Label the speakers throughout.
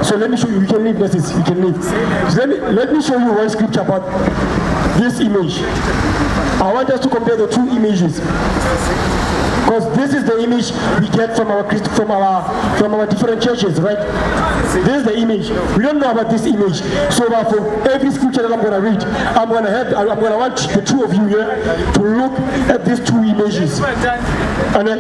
Speaker 1: So let me show you. You can leave verses. You can leave. So let me show you one scripture about this image. I want us to compare the two images, because this is the image we get from our different churches, right? This is the image. We don't know about this image. So for every scripture that I'm going to read, I'm going to want the two of you here to look at these two images. And then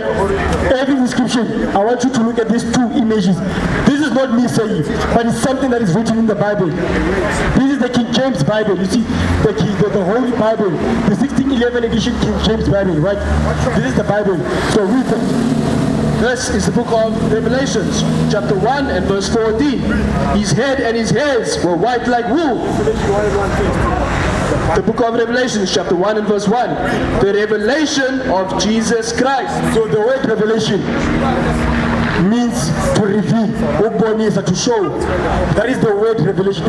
Speaker 1: every description, I want you to look at these two images. This is not me saying, but it's something that is written in the Bible. This is the King James Bible. You see, the Holy Bible, the 1611 edition King James Bible, right? This is the Bible. So read it.
Speaker 2: This is the book of Revelations, chapter 1 and verse 14. His head and his hairs were white like wool. The book of Revelation, chapter 1 and verse 1. The revelation of Jesus Christ.
Speaker 1: So the word revelation means to reveal, to show. That is the word revelation.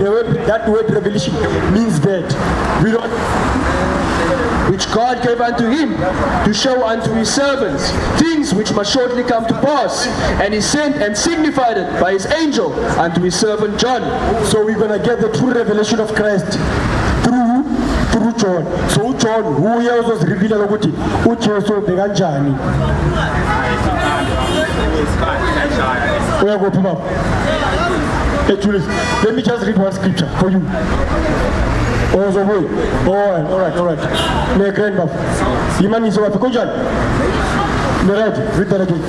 Speaker 1: That word revelation means that we don't,
Speaker 2: which God gave unto him to show unto his servants things which must shortly come to pass. And he sent and signified it by his angel unto his servant John.
Speaker 1: So we're going to get the true revelation of Christ through John. So John, who here was revealed ukuthi uJesu bekanjani. Let me just read one scripture for you. All right. Ne grandma. Imani so wapi konjan? Read that again.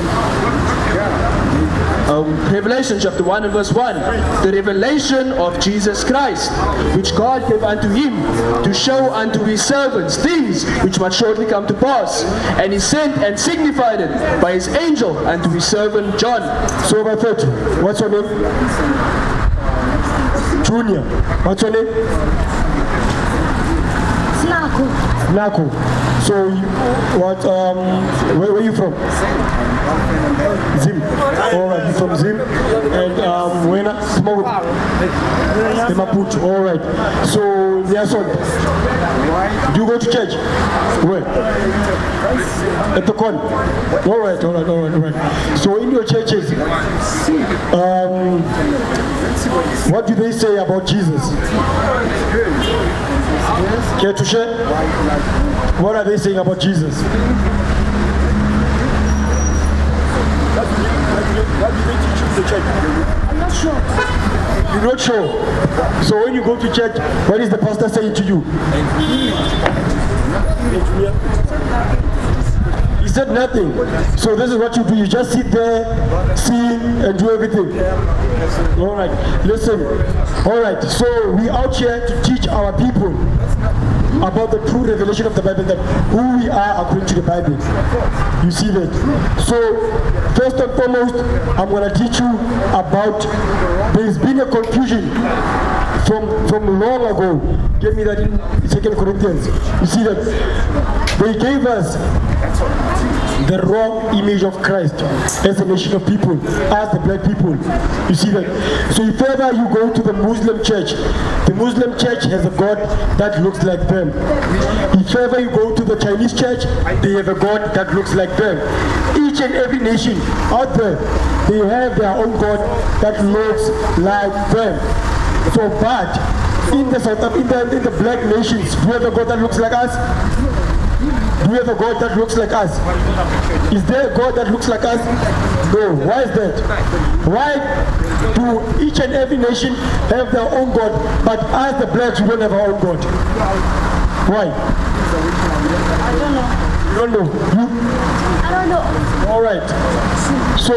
Speaker 2: Revelation chapter 1 and verse 1. The revelation of Jesus Christ, which God gave unto him to show unto his servants things which must shortly come to pass. And he sent and signified it by his angel unto his servant John.
Speaker 1: So my friend, what's your name? Junior. What's your name? Nako. So what where are you from? Zim. Alright, you're from Zim. And when Small Maputo. Alright. So do you go to church? Where? At the corner. Alright. So in your churches, what do they say about Jesus? Care to share? What are they saying about Jesus? What do they teach you in the church?
Speaker 3: I'm not sure.
Speaker 1: You're not sure? So when you go to church, what is the pastor saying to you? He said nothing. So this is what you do. You just sit there, sing, and do everything. All right. Listen. All right. So we out here to teach our people about the true revelation of the Bible, that who we are according to the Bible. You see that? So first and foremost, I'm going to teach you about, there's been a confusion from long ago. Give me that in 2 Corinthians. You see that? They gave us the wrong image of Christ as a nation of people, as the black people. You see that? So if ever you go to the Muslim church, the Muslim church has a God that looks like them. If ever you go to the Chinese church, they have a God that looks like them. Each and every nation out there, they have their own God that looks like them. So but in the black nations, do you have a God that looks like us? Do we have a God that looks like us? Is there a God that looks like us? No. Why is that? Why do each and every nation have their own God, but as the blacks, we don't have our own God? Why?
Speaker 3: I don't know.
Speaker 1: You don't know? You?
Speaker 3: I don't know.
Speaker 1: All right. So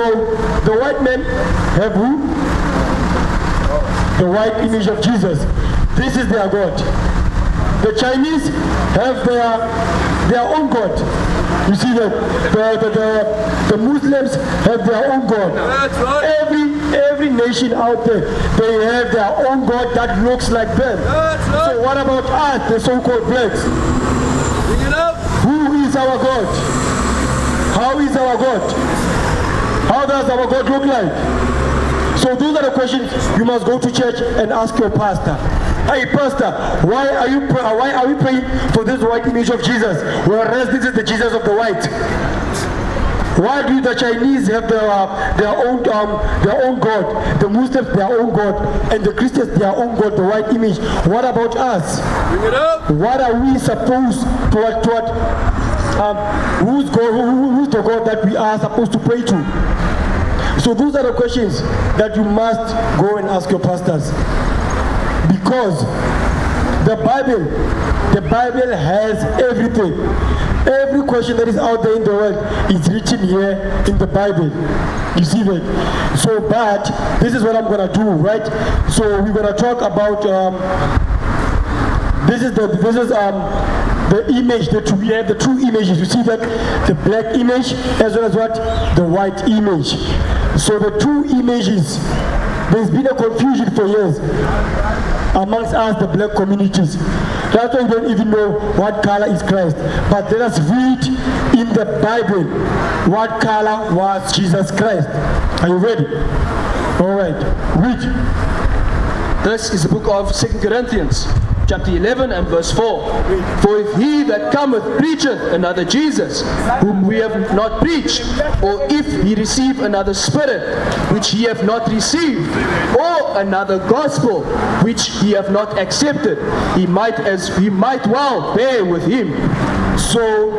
Speaker 1: the white men have who? The white image of Jesus. This is their God. The Chinese have their own God. You see that the Muslims have their own God. Every nation out there, they have their own God that looks like them. So what about us, the so-called blacks? Who is our God? How is our God? How does our God look like? So those are the questions you must go to church and ask your pastor. Hey pastor, why are we praying for this white image of Jesus, whereas this is the Jesus of the white? Why do the Chinese have their own God, the Muslims their own God, and the Christians their own God, the white image? What about us?
Speaker 4: Bring it up.
Speaker 1: What are we supposed to who's the God that we are supposed to pray to? So those are the questions that you must go and ask your pastors, because the Bible has everything. Every question that is out there in the world is written here in the Bible. You see that? So, but this is what I'm gonna do, right? So we're gonna talk about this is the image that we have, the two images. You see that? The black image as well as what? The white image. So the two images, there's been a confusion for years amongst us, the black communities. That's why we don't even know what color is Christ. But let us read in the Bible what color was Jesus Christ. Are you ready? All right, read.
Speaker 2: This is the book of 2 Corinthians, chapter 11 and verse 4. For if he that cometh preacheth another Jesus, whom we have not preached, or if he receive another spirit, which he have not received, or another gospel, which he have not accepted, he might well bear with him.
Speaker 1: So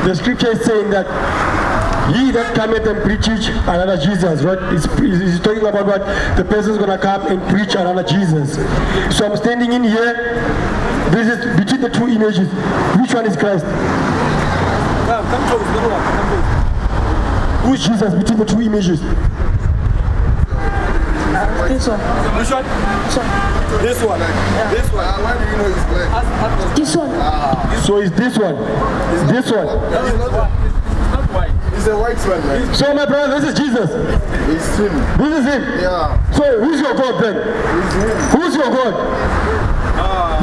Speaker 1: the scripture is saying that he that cometh and preaches another Jesus, right? He's talking about what the person is going to come and preach another Jesus. So I'm standing in here. This is between the two images. Which one is Christ?
Speaker 4: Come close, little one. Come close.
Speaker 1: Who is Jesus between the two images?
Speaker 3: This one.
Speaker 4: Which one?
Speaker 3: This one.
Speaker 4: This one. This one. Why do you know he's black?
Speaker 3: This one.
Speaker 1: So it's this one. This one.
Speaker 4: He's not white. He's a white man, right?
Speaker 1: So my brother, this is Jesus.
Speaker 4: It's him.
Speaker 1: This is him.
Speaker 4: Yeah.
Speaker 1: So who's your God then?
Speaker 4: It's him.
Speaker 1: Who's your God?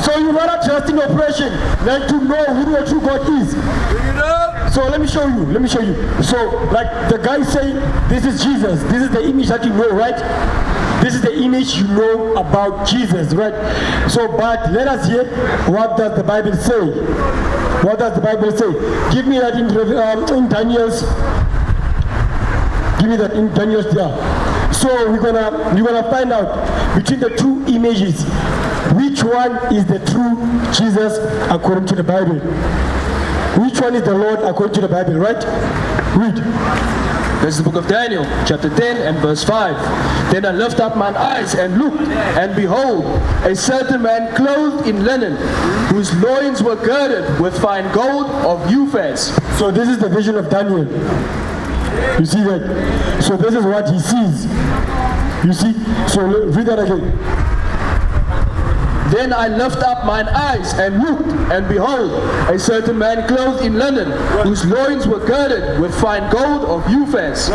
Speaker 1: So you rather trust in oppression than to know who your true God is.
Speaker 4: Bring it up.
Speaker 1: So let me show you. So like the guy saying, this is Jesus. This is the image that you know, right? This is the image you know about Jesus, right? So, but let us hear, what does the Bible say? What does the Bible say? Give me that in Daniel's. Give me that in Daniel's there. So we're gonna find out between the two images, which one is the true Jesus according to the Bible. Which one is the Lord according to the Bible, right? Read.
Speaker 2: This is the book of Daniel, chapter 10 and verse 5. Then I lift up mine eyes and looked, and behold, a certain man clothed in linen, whose loins were girded with fine gold of Uphaz.
Speaker 1: So this is the vision of Daniel. You see that? So this is what he sees. You see? So read that again.
Speaker 2: Then I lift up mine eyes and looked, and behold, a certain man clothed in linen, whose loins were girded with fine gold of Uphaz.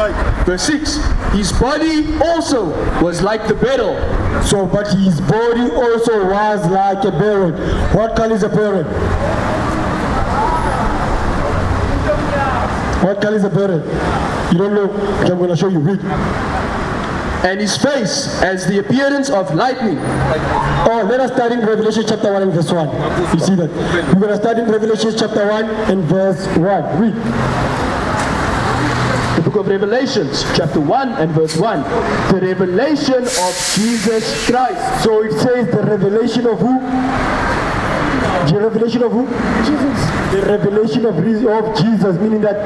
Speaker 2: Verse 6. His body also was like the beryl.
Speaker 1: So, but his body also was like a beryl. What color is a beryl? What color is a beryl? You don't know? Okay, I'm going to show you. Read.
Speaker 2: And his face as the appearance of lightning.
Speaker 1: Oh, let us start in Revelation chapter 1 and verse 1. You see that? We're going to start in Revelation chapter 1 and verse 1. Read.
Speaker 2: The book of Revelations, chapter 1 and verse 1. The revelation of Jesus Christ.
Speaker 1: So it says the revelation of who? The revelation of who?
Speaker 3: Jesus.
Speaker 1: The revelation of Jesus, meaning that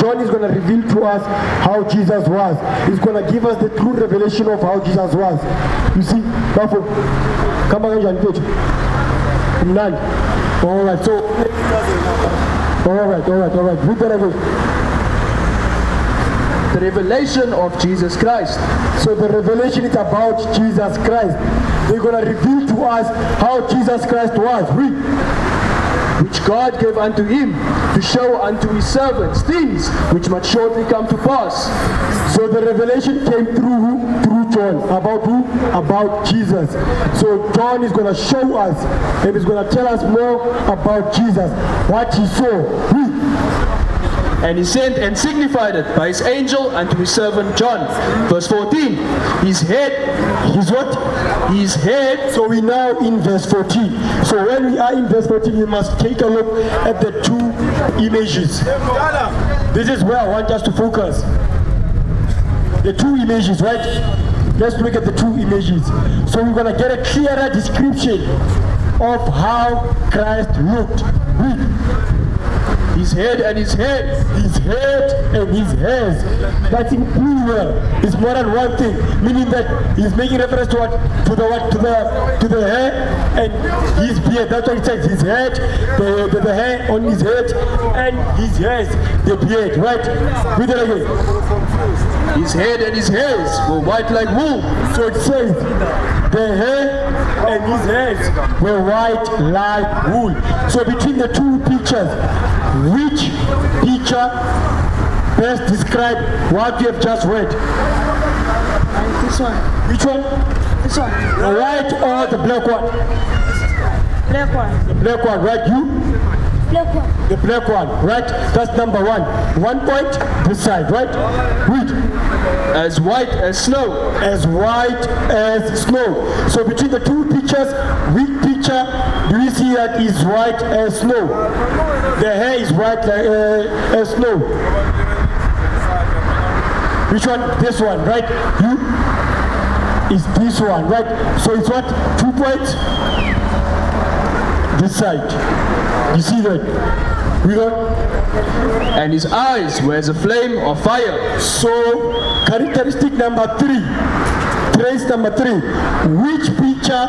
Speaker 1: John is going to reveal to us how Jesus was. He's going to give us the true revelation of how Jesus was. You see? Come on, none. All right, so all right. Read that again.
Speaker 2: The revelation of Jesus Christ.
Speaker 1: So the revelation is about Jesus Christ. They're going to reveal to us how Jesus Christ was. Read.
Speaker 2: Which God gave unto him to show unto his servants things which must shortly come to pass.
Speaker 1: So the revelation came through who? Through John. About who? About Jesus. So John is going to show us and he's going to tell us more about Jesus, what he saw. Read.
Speaker 2: And he sent and signified it by his angel unto his servant John. Verse 14. His head.
Speaker 1: His what?
Speaker 2: His head.
Speaker 1: So we now in verse 14. So when we are in verse 14, we must take a look at the two images. This is where I want us to focus. The two images, right? Let's look at the two images. So we're going to get a clearer description of how Christ looked.
Speaker 2: His head and his head.
Speaker 1: His head and his hairs. That's in plural. It's more than one thing, meaning that he's making reference to what? To the hair and his beard. That's what it says. His head, the hair on his head, and his hairs, the beard. Right? Read it again.
Speaker 2: His head and his hairs were white like wool.
Speaker 1: So it says the hair and his hairs were white like wool. So between the two pictures, which picture best describe what we have just read?
Speaker 3: This one.
Speaker 1: Which one?
Speaker 3: This one.
Speaker 1: The white or the black one?
Speaker 3: Black one.
Speaker 1: The black one, right? You?
Speaker 3: Black one.
Speaker 1: The black one, right? That's number one. 1 point, this side, right? Read.
Speaker 2: As white as snow.
Speaker 1: As white as snow. So between the two pictures, which picture do you see that is white as snow? The hair is white as snow. Which one? This one, right? You? Is this one, right? So it's what? 2 points? This side. You see that? We got?
Speaker 2: And his eyes were as a flame of fire.
Speaker 1: So, characteristic number 3. Trace number 3. Which picture,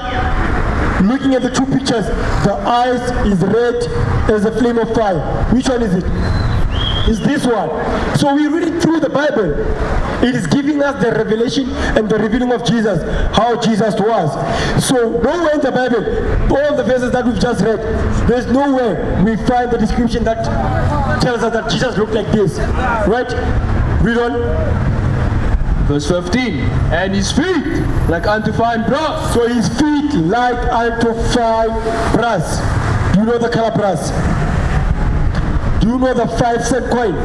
Speaker 1: looking at the two pictures, the eyes is red as a flame of fire? Which one is it? It's this one. So we're reading through the Bible. It is giving us the revelation and the revealing of Jesus, how Jesus was. So nowhere in the Bible, all the verses that we've just read, there's nowhere we find the description that tells us that Jesus looked like this. Right? Read on.
Speaker 2: Verse 15. And his feet like unto fine brass.
Speaker 1: So his feet like unto fine brass. Do you know the color brass? Do you know the 5-cent coin?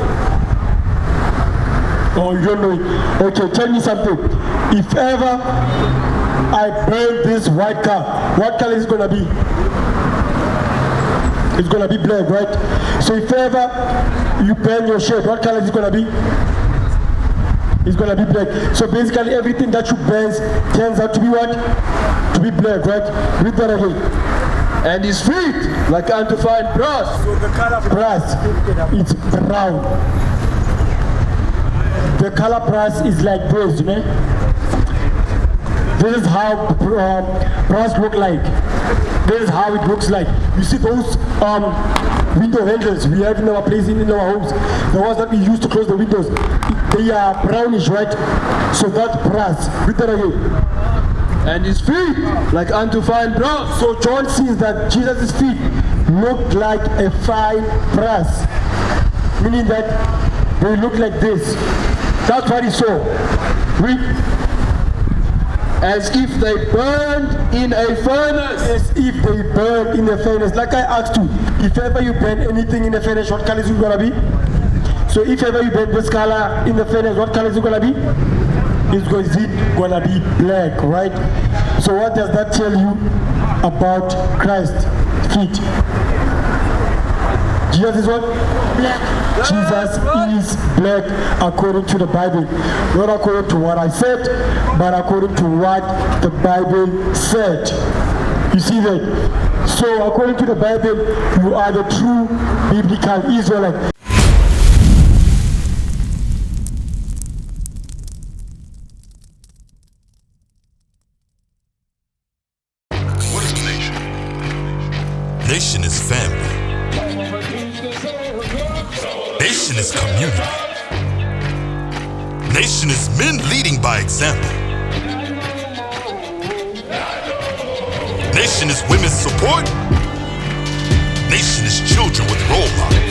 Speaker 1: Oh, you don't know it. Okay, tell me something. If ever I burn this white car, what color is it gonna be? It's gonna be black, right? So if ever you burn your shirt, what color is it gonna be? It's gonna be black. So basically everything that you burn turns out to be what? To be black, right? Read that again.
Speaker 2: And his feet like unto fine brass.
Speaker 4: So the color
Speaker 1: Brass, it's brown. The color brass is like this, you know? This is how brass look like. This is how it looks like. You see those window handles we have in our place, in our homes, the ones that we use to close the windows, they are brownish, right? So that's brass. Read that again.
Speaker 2: And his feet like unto fine brass.
Speaker 1: So John sees that Jesus' feet looked like a fine brass, meaning that they look like this. That's what he saw. Read.
Speaker 2: As if they burned in a furnace.
Speaker 1: As if they burned in a furnace. Like I asked you, if ever you burn anything in the furnace, what color is it gonna be? So if ever you burn this color in the furnace, what color is it gonna be? It's gonna be black, right? So what does that tell you about Christ's feet? Jesus is what?
Speaker 3: Black.
Speaker 1: Jesus is black according to the Bible. Not according to what I said, but according to what the Bible said. You see that? So according to the Bible, you are the true biblical Israelite.
Speaker 5: What is a nation? Nation is family. Nation is community. Nation is men leading by example. Nation is women's support. Nation is children with role models.